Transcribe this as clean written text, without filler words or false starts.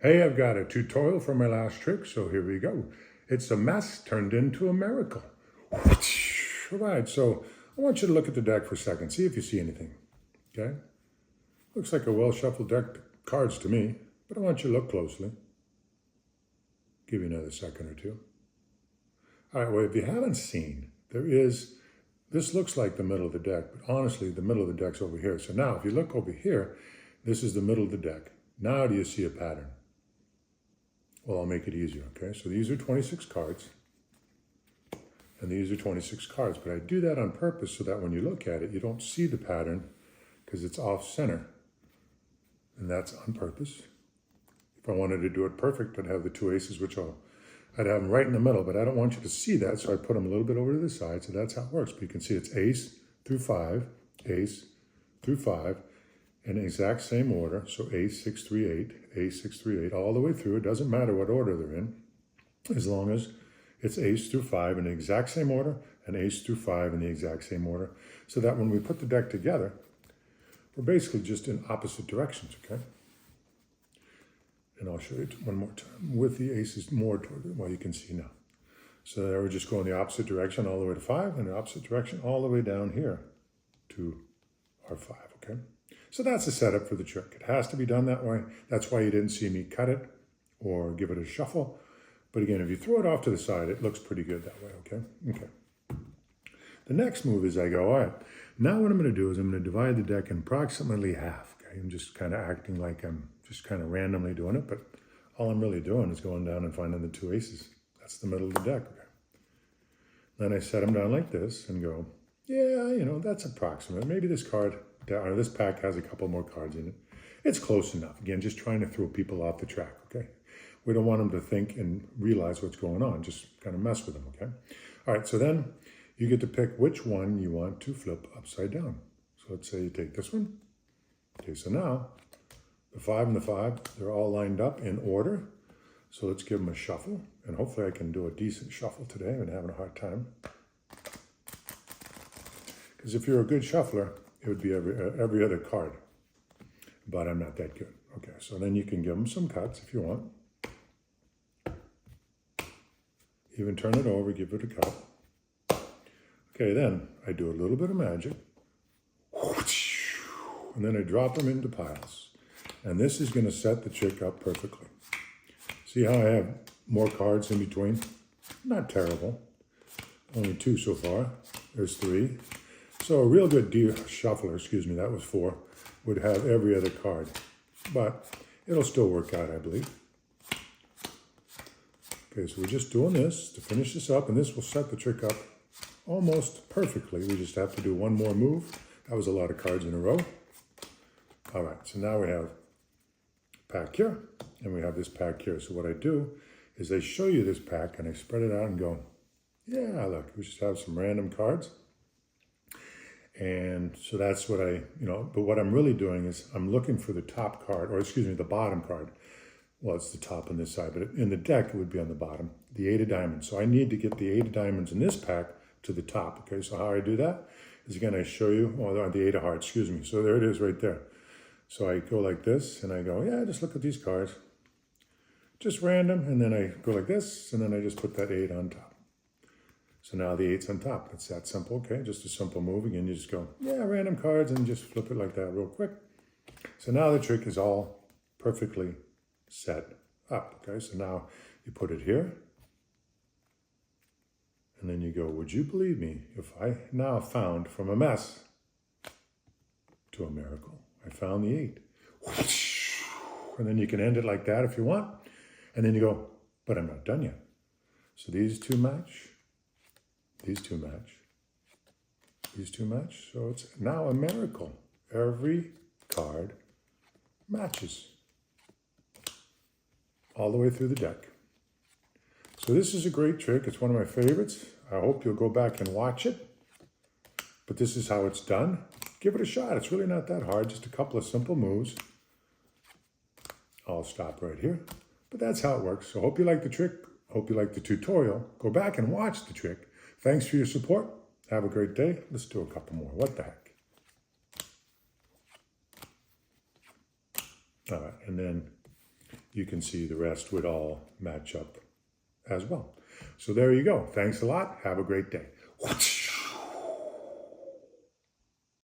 Hey, I've got a tutorial for my last trick, so here we go. It's a mess turned into a miracle. All right, so I want you to look at the deck for a second, see if you see anything, okay? Looks like a well-shuffled deck of cards to me, but I want you to look closely. Give you another second or two. All right, well, if you haven't seen, this looks like the middle of the deck, but honestly, the middle of the deck's over here. So now, if you look over here, this is the middle of the deck. Now do you see a pattern? Well, I'll make it easier, okay? So these are 26 cards, and these are 26 cards, but I do that on purpose so that when you look at it, you don't see the pattern because it's off center, and that's on purpose. If I wanted to do it perfect, I'd have the two aces, I'd have them right in the middle, but I don't want you to see that, so I put them a little bit over to the side, so that's how it works. But you can see it's ace through 5, ace through 5, in the exact same order. So ace 6 3 8, ace 6 3 8, all the way through. It doesn't matter what order they're in, as long as it's ace through 5 in the exact same order and ace through 5 in the exact same order, so that when we put the deck together, we're basically just in opposite directions, okay? And I'll show you one more time with the aces more toward it, well, you can see now. So there we're just going the opposite direction all the way to 5, and the opposite direction all the way down here to our 5, okay? So that's the setup for the trick. It has to be done that way. That's why you didn't see me cut it or give it a shuffle. But again, if you throw it off to the side, it looks pretty good that way, okay? Okay. The next move is I go, all right, now what I'm gonna do is I'm gonna divide the deck in approximately half, okay? I'm just kind of acting like I'm just kind of randomly doing it, but all I'm really doing is going down and finding the two aces. That's the middle of the deck, okay? Then I set them down like this and go, yeah, you know, that's approximate. Maybe this pack has a couple more cards in it. It's close enough. Again, just trying to throw people off the track, okay? We don't want them to think and realize what's going on. Just kind of mess with them, okay? All right, so then you get to pick which one you want to flip upside down. So let's say you take this one. Okay, so now the 5 and the 5, they're all lined up in order. So let's give them a shuffle, and hopefully I can do a decent shuffle today. I'm having a hard time. Because if you're a good shuffler, it would be every other card. But I'm not that good. Okay, so then you can give them some cuts if you want. Even turn it over, give it a cut. Okay, then I do a little bit of magic. And then I drop them into piles. And this is going to set the trick up perfectly. See how I have more cards in between? Not terrible. Only 2 so far. There's 3. So a real good shuffler, that was 4, would have every other card. But it'll still work out, I believe. Okay, so we're just doing this to finish this up, and this will set the trick up almost perfectly. We just have to do one more move. That was a lot of cards in a row. All right, so now we have a pack here, and we have this pack here. So what I do is I show you this pack, and I spread it out and go, yeah, look, we just have some random cards. And so that's what but what I'm really doing is I'm looking for the top card, or the bottom card. Well, it's the top on this side, but in the deck, it would be on the bottom, the 8 of diamonds. So I need to get the 8 of diamonds in this pack to the top, okay? So how I do that is, again, I show you, the 8 of hearts, So there it is right there. So I go like this, and I go, yeah, just look at these cards. Just random, and then I go like this, and then I just put that 8 on top. So now the 8's on top. It's that simple, okay? Just a simple move. Again, you just go, yeah, random cards, and just flip it like that real quick. So now the trick is all perfectly set up, okay? So now you put it here, and then you go, would you believe me if I now found from a mess to a miracle? I found the 8. And then you can end it like that if you want. And then you go, but I'm not done yet. So these two match. These two match. These two match. So it's now a miracle. Every card matches all the way through the deck. So this is a great trick. It's one of my favorites. I hope you'll go back and watch it. But this is how it's done. Give it a shot. It's really not that hard. Just a couple of simple moves. I'll stop right here. But that's how it works. So hope you like the trick. Hope you like the tutorial. Go back and watch the trick. Thanks for your support. Have a great day. Let's do a couple more. What the heck? All right, and then you can see the rest would all match up as well. So there you go. Thanks a lot. Have a great day.